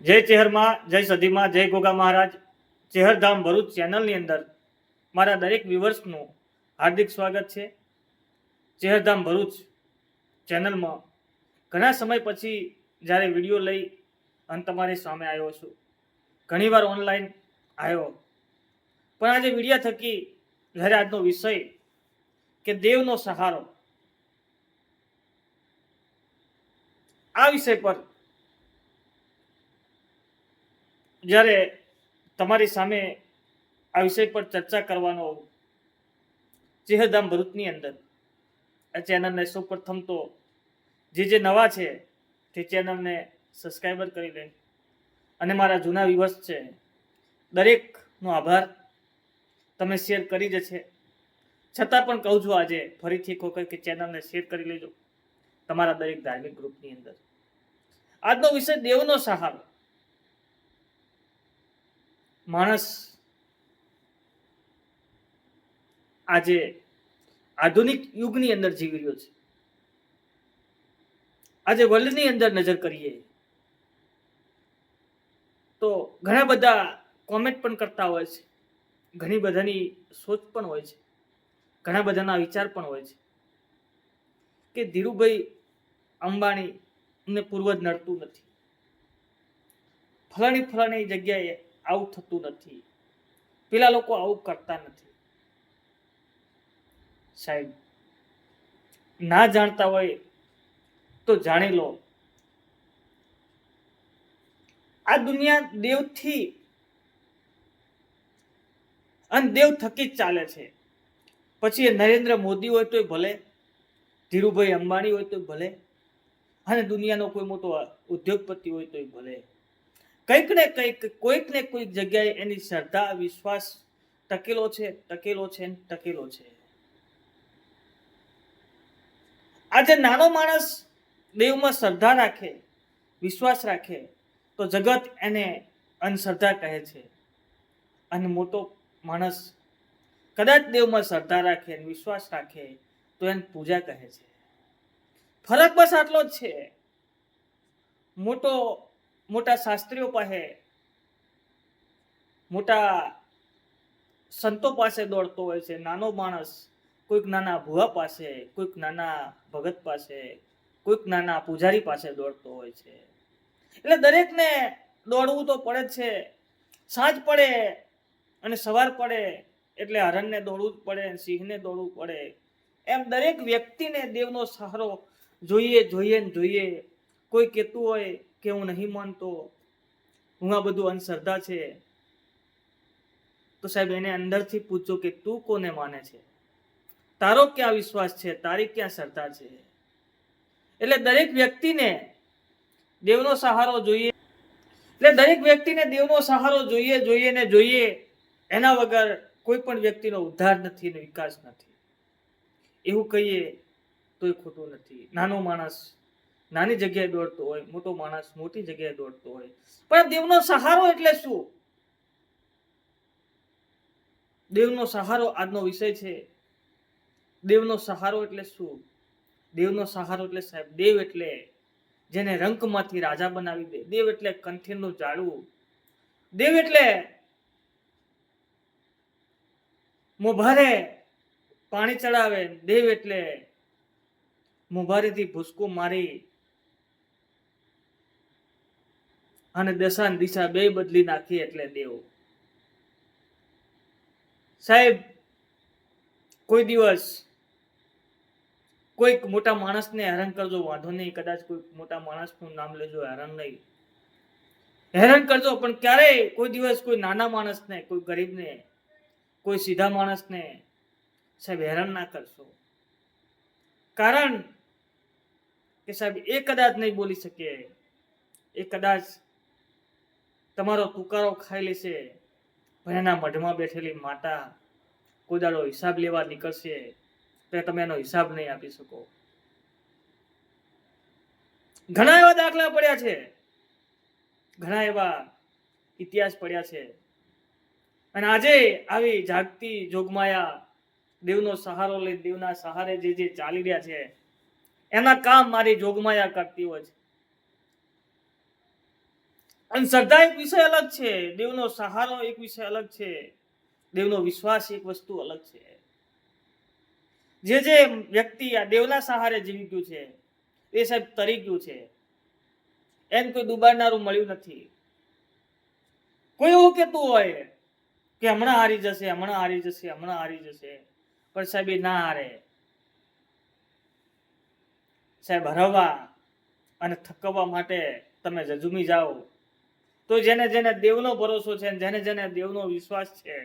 જય ચેહરમાં, જય સધીમાં, જય ગોગા મહારાજ. ચેહરધામ ભરૂચ ચેનલની અંદર મારા દરેક વ્યુઅર્સનું હાર્દિક સ્વાગત છે. ચેહરધામ ભરૂચ ચેનલમાં ઘણા સમય પછી જ્યારે વિડીયો લઈ અને તમારી સામે આવ્યો છું. ઘણીવાર ઓનલાઈન આવ્યો, પણ આજે વિડીયો થકી જ્યારે આજનો વિષય કે દેવનો સહારો, આ વિષય પર જ્યારે તમારી સામે આ વિષય પર ચર્ચા કરવાનો ચેહરધામ ભરૂચની અંદર આ ચેનલને સૌપ્રથમ તો જે નવા છે તે ચેનલને સબસ્ક્રાઈબર કરી લે, અને મારા જૂના વ્યુઅર્સ છે દરેકનો આભાર. તમે શેર કરી જ છે, છતાં પણ કહું છું આજે ફરીથી એક વખત કે ચેનલને શેર કરી લેજો તમારા દરેક ધાર્મિક ગ્રુપની અંદર. આજનો વિષય દેવનો સહારો. માણસ આજે આધુનિક યુગની અંદર જીવી રહ્યો છે. આજે વર્લ્ડની અંદર નજર કરીએ તો ઘણા બધા કોમેન્ટ પણ કરતા હોય છે, ઘણી બધાની સોચ પણ હોય છે, ઘણા બધાના વિચાર પણ હોય છે કે ધીરુભાઈ અંબાણીને પૂર્વજ નડતું નથી, ફલાણી જગ્યાએ આવું થતું નથી, પેલા લોકો આવું કરતા નથી. સાહેબ, ના જાણતા હોય તો જાણી લો, આ દુનિયા દેવથી અને દેવ થકી જ ચાલે છે. પછી એ નરેન્દ્ર મોદી હોય તોય ભલે, ધીરુભાઈ અંબાણી હોય તોય ભલે, અને દુનિયાનો કોઈ મોટો ઉદ્યોગપતિ હોય તોય ભલે, કંઈક ને કંઈક કોઈક ને કોઈક જગ્યાએ એની શ્રદ્ધા વિશ્વાસ ટકેલો છે. આજે નાનો માણસ દેવમાં શ્રદ્ધા રાખે, વિશ્વાસ રાખે તો જગત એને અંધશ્રદ્ધા કહે છે, અને મોટો માણસ કદાચ દેવમાં શ્રદ્ધા રાખે, વિશ્વાસ રાખે તો એને પૂજા કહે છે. ફરક બસ આટલો જ છે. મોટા શાસ્ત્રીઓ પાસે, મોટા સંતો પાસે દોડતો હોય છે, નાનો માણસ કોઈક નાના ભુવા પાસે, કોઈક નાના ભગત પાસે, કોઈક નાના પૂજારી પાસે દોડતો હોય છે. એટલે દરેકને દોડવું તો પડે જ છે. સાંજ પડે અને સવાર પડે એટલે હરણને દોડવું જ પડે, સિંહને દોડવું પડે. એમ દરેક વ્યક્તિને દેવનો સહારો જોઈએ. કોઈ કહેતું હોય કે હું નહીં માનતો, હું આ બધું અંધશ્રદ્ધા છે, તો સાહેબ એને અંદરથી પૂછજો કે તું કોને માને છે, તારો ક્યાં વિશ્વાસ છે, તારી ક્યાં શ્રદ્ધા છે. એટલે દરેક વ્યક્તિને દેવનો સહારો જોઈએ. એના વગર કોઈ પણ વ્યક્તિનો ઉદ્ધાર નથી ને વિકાસ નથી. એવું કહીએ તો ખોટું નથી. નાનો માણસ નાની જગ્યાએ દોડતો હોય, મોટો માણસ મોટી જગ્યાએ દોડતો હોય, પણ દેવનો સહારો એટલે શું? દેવનો સહારો આજનો વિષય છે. દેવનો સહારો એટલે શું? દેવનો સહારો એટલે સાહેબ, દેવ એટલે જેને રંકમાંથી રાજા બનાવી દે, દેવ એટલે કંઠીનું ઝાડવું, દેવ એટલે મોભારે પાણી ચડાવે, દેવ એટલે મોભારેથી ભૂસકો મારી અને દશા દિશા બે બદલી નાખી એટલે દેવ. સાહેબ, કોઈ દિવસ કોઈક મોટા માણસને હેરાન કરજો, વાંધો નહીં, કદાચ કોઈ મોટા માણસનું નામ લેજો, હેરાન નહીં, હેરાન કરજો, પણ ક્યારેય કોઈ દિવસ કોઈ નાના માણસને, કોઈ ગરીબને, કોઈ સીધા માણસને સાહેબ હેરાન ના કરશો. કારણ કે સાહેબ એ કદાચ નહીં બોલી શકે, એ કદાચ તમારો તુકારો ખાઈ લેશે, પણ એના મઢમાં બેઠેલી માતા કોઈ દાડો હિસાબ લેવા નીકળશે તો તમે એનો હિસાબ નહીં આપી શકો. ઘણા એવા દાખલા પડ્યા છે, ઘણા એવા ઇતિહાસ પડ્યા છે, અને આજે આવી જાગતી જોગમાયા દેવનો સહારો લઈ, દેવના સહારે જે ચાલી રહ્યા છે, એના કામ મારી જોગમાયા કરતી હોય છે. અને શ્રદ્ધા એક વિષય અલગ છે, દેવનો સહારો એક વિષય અલગ છે, દેવનો વિશ્વાસ એક વસ્તુ અલગ છે. જે વ્યક્તિ આ દેવના સહારે જીવી ગયું છે એ સાહેબ તરી ગયું છે, એને કોઈ ડૂબાડનારું મળ્યું નથી. કોઈ એવું કહેતું હોય કે હમણાં હારી જશે, હમણાં હારી જશે, હમણાં હારી જશે, પણ સાહેબ એ ના હારે. સાહેબ હરવા અને થકવવા માટે તમે ઝઝુમી જાઓ તો જેને જેને દેવનો ભરોસો છે, જેને જેને દેવનો વિશ્વાસ છે,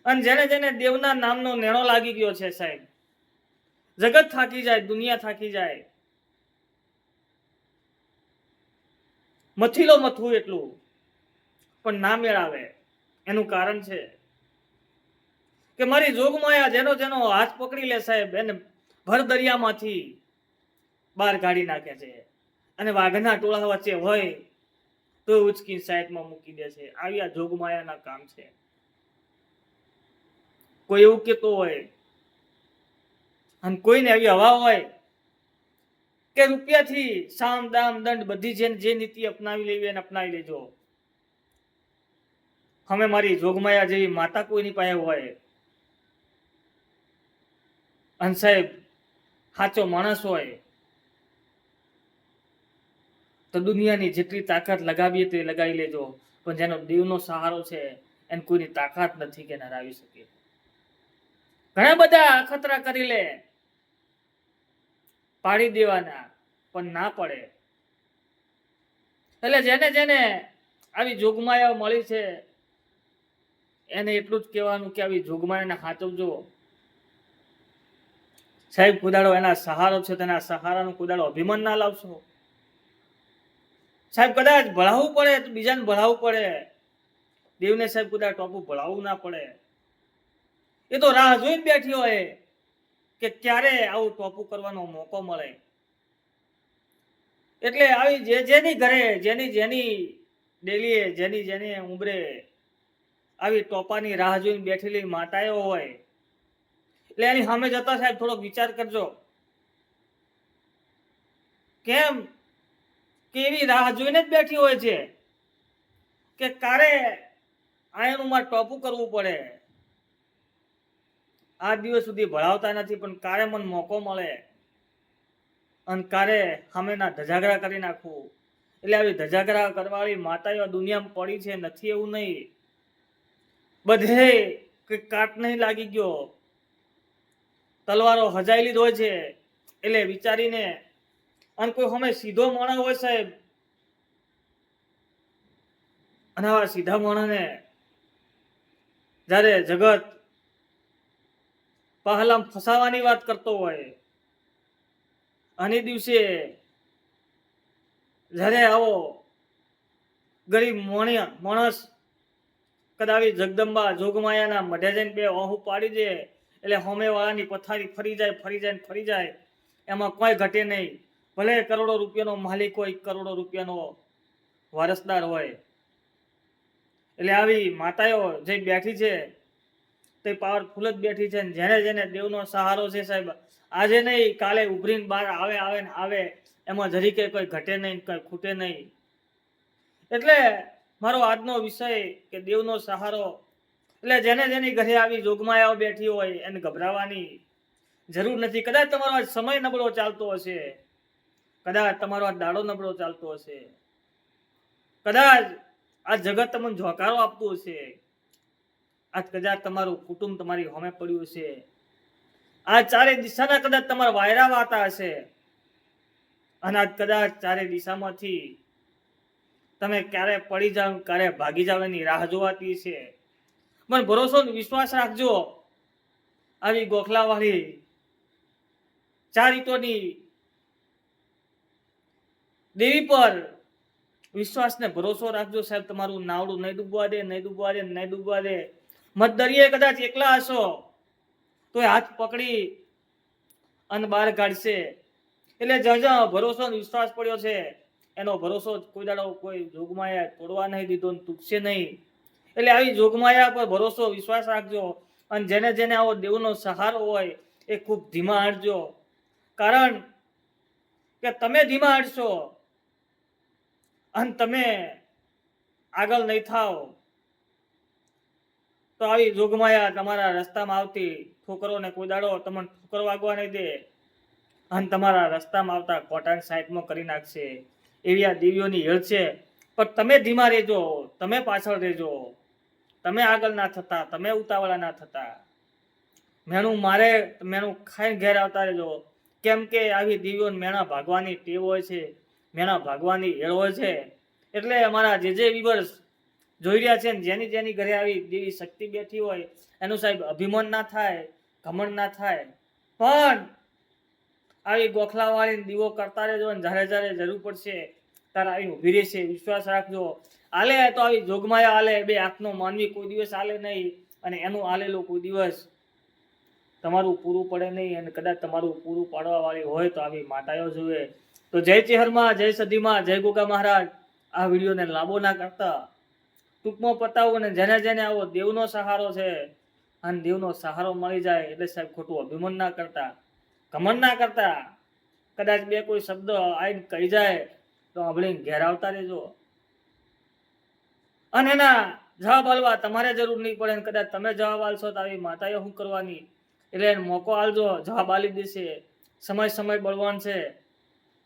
અને જેને જેને દેવના નામનો નેણો લાગી ગયો છે સાહેબ, જગત થાકી જાય, દુનિયા થાકી જાય, મથીલો મથવું એટલું પણ ના મેળાવે. એનું કારણ છે કે મારી જોગમાયા જેનો જેનો હાથ પકડી લે સાહેબ, એને ભર દરિયામાંથી બહાર કાઢી નાખે છે, અને વાઘના ટોળા વચ્ચે હોય તો ઉચકી સાઈડમાં મૂકી દે છે. આવી આ જોગમાયાના કામ છે. કોઈ એવું કહેતો હોય અને કોઈને આવી હવા હોય કે રૂપિયાથી સામ દામ દંડ બધી જે નીતિ અપનાવી લેવી એને અપનાવી લેજો, અમે મારી જોગમાયા જેવી માતા કોઈની પાસે હોય અને સાહેબ સાચો માણસ હોય તો દુનિયાની જેટલી તાકાત લગાવીએ તે લગાવી લેજો, પણ જેનો દેવનો સહારો છે એને કોઈની તાકાત નથી કે હરાવી શકે. ઘણા બધા અખતરા કરી લે, પાડી દેવાના, પણ ના પડે. એટલે જેને જેને આવી જોગમાયા મળી છે એને એટલું જ કહેવાનું કે આવી જોગમાયાને સાચવજો સાહેબ. કુદાડો એના સહારો છે, તેના સહારાનો કુદાડો અભિમાન ના લાવશો સાહેબ. કદાચ ભળાવવું પડે તો બીજાને ભળાવવું પડે, દેવને સાહેબ કુદાડ ટોપું ભળાવવું ના પડે. એ તો રાહ જોઈને બેઠી હોય કે ક્યારે આવું ટોપું કરવાનો મોકો મળે. એટલે આવી જેની ઘરે, જેની જેની ડેલીએ, જેની જેની ઉંબરે આવી ટોપાની રાહ જોઈને બેઠેલી માતાઓ હોય, એટલે એની સામે જતા સાહેબ થોડોક વિચાર કરજો. કેમ કે એવી રાહ જોઈને જ બેઠી હોય છે કે કારે આયનું માં ટોપું કરવું પડે. આ દિવસ સુધી ભણાવતા નથી, પણ કારે મને મોકો મળે અને કારે સામેના ધજાગરા કરી નાખવું. એટલે આવી ધજાગરા કરવાવાળી માતાઓ દુનિયામાં પડી છે, નથી એવું નહીં. બધે કઈ કાટ નહીં લાગી ગયો, તલવારો હજાઈ લીધો છે. એટલે વિચારીને, અને કોઈ સામે સીધો માણસ હોય સાહેબ, અને આવા સીધા માણસને જ્યારે જગત પહેલા ફસાવાની વાત કરતો હોય, અને દિવસે જ્યારે આવો ગરીબ માણસ કદાચ જગદંબા જોગમાયાના મઢે જઈને બે ઓહું પાડી દે, એટલે હોમેવાળાની પથારી ફરી જાય. એમાં કોઈ ઘટે નહીં. ભલે કરોડો રૂપિયાનો માલિક હોય, કરોડો રૂપિયાનો વારસદાર હોય. એટલે આવી માતાઓ જે બેઠી છે તે પાવરફુલ જ બેઠી છે. જેને જેને દેવનો સહારો છે સાહેબ, આજે નહીં કાલે ઉભરીને બહાર આવે એમાં જરીકે કોઈ ઘટે નહીં, કોઈ ખૂટે નહીં. એટલે મારો આજનો વિષય કે દેવનો સહારો, એટલે જેને જેની ઘરે આવી જોગમાયાઓ બેઠી હોય એને ગભરાવાની જરૂર નથી. કદાચ તમારો આ સમય નબળો ચાલતો હશે, કદાચ તમારો આ દાડો નબળો ચાલતો હશે, કદાચ આ જગત તમને જોકારો આપતું હશે, આજ કદાચ તમારું કુટુંબ તમારી હોમે પડ્યું છે, આ ચારે દિશાના કદાચ તમારા વાયરા વાતા હશે, અને આજ કદાચ ચારે દિશામાંથી તમે ક્યારે પડી જાવ, ક્યારે ભાગી જાવ એની રાહ જોવાતી છે. પણ ભરોસો વિશ્વાસ રાખજો, આવી ગોખલાવાળી ચાર ઈંટોની દેવી પર વિશ્વાસને ભરોસો રાખજો સાહેબ. તમારું નાવડું નહીં ડૂબવા દે. મત દરિયે કદાચ એકલા હશો તો હાથ પકડી અને બહાર કાઢશે. એટલે જ્યાં ભરોસો વિશ્વાસ પડ્યો છે એનો ભરોસો કોઈ દાડો કોઈ જોગમાયા તોડવા નહીં દીધો, તૂટશે નહીં. એટલે આવી જોગમાયા પર ભરોસો વિશ્વાસ રાખજો. અને જેને જેને આવો દેવનો સહારો હોય એ ખૂબ ધીમા હાંડજો, કારણ કે તમે ધીમા હાંડશો અને તમે આગળ નહીં થાવ તો આવી જોગમાયા તમારા રસ્તામાં આવતી ઠોકરોને કોઈ દાડો તમને ઠોકર વાગવા નહીં દે અને તમારા રસ્તામાં આવતા કોટાને સાઈડમાં કરી નાખશે. એવી આ દેવીઓની હેળ છે. પણ તમે ધીમા રહેજો, તમે પાછળ રહેજો, તમે આગળ ના થતા, તમે ઉતાવળા ના થતા. મેણું મારે મેણું ખાઈને ઘેર આવતા રહેજો. કેમ કે આવી દેવીઓને મેણા ભાગવાની ટેવ હોય છે, મેણા ભાગવાની હેળ હોય છે. એટલે અમારા જે વિવર્સ જોઈ રહ્યા છે ને, જેની જેની ઘરે આવી દેવી શક્તિ બેઠી હોય એનું સાહેબ અભિમાન ના થાય, ઘમંડ ના થાય. પણ આવી ગોખલાવાળી દીવો કરતા રહેજો ને જ્યારે જ્યારે જરૂર પડશે ત્યારે આવી ઊભી રહેશે. વિશ્વાસ રાખજો. આલે તો આવી જોગમાયા આલે. બે હાથનો માનવી કોઈ દિવસ આલે નહીં, અને એનું આલેલું કોઈ દિવસ તમારું પૂરું પડે નહીં. અને કદાચ તમારું પૂરું પાડવા વાળી હોય તો આવી માતાઓ જોવે. તો જય ચેહરમાં, જય સદીમાં, જય ગોગા મહારાજ. આ વિડીયોને લાંબો ના કરતા ટૂંકમાં પતાવું. અને જેને જેને આવો દેવનો સહારો છે અને દેવનો સહારો મળી જાય એટલે સાહેબ ખોટું અભિમાન ના કરતા, ઘમંડ ના કરતા. કદાચ બે કોઈ શબ્દ આવીને કહી જાય તો સાંભળીને ઘેર આવતા રહેજો. અને એના જવાબ આલવા તમારે જરૂર નહીં પડે. કદાચ તમે જવાબ આલશો તો આવી માતાએ શું કરવાની, એટલે એને મોકો આલજો, જવાબ આલી દેશે. સમય બળવાન છે.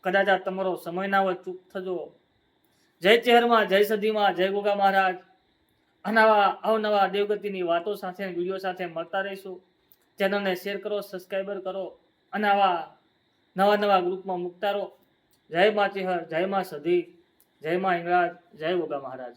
કદાચ આ તમારો સમય ના હોય, ચૂપ થજો. જય ચેહરમાં, જય સદીમાં, જય ગોગા મહારાજ. અવનવા દેવગતિની વાતો સાથે, વિડીયો સાથે મળતા રહીશું. ચેનલને શેર કરો, સબસ્ક્રાઈબર કરો, અને આવા નવા ગ્રુપમાં મૂકતા રહો. જય મા ચેહર, જય મા સદી, જય મા હિંગળાજ, જય ગોગા મહારાજ.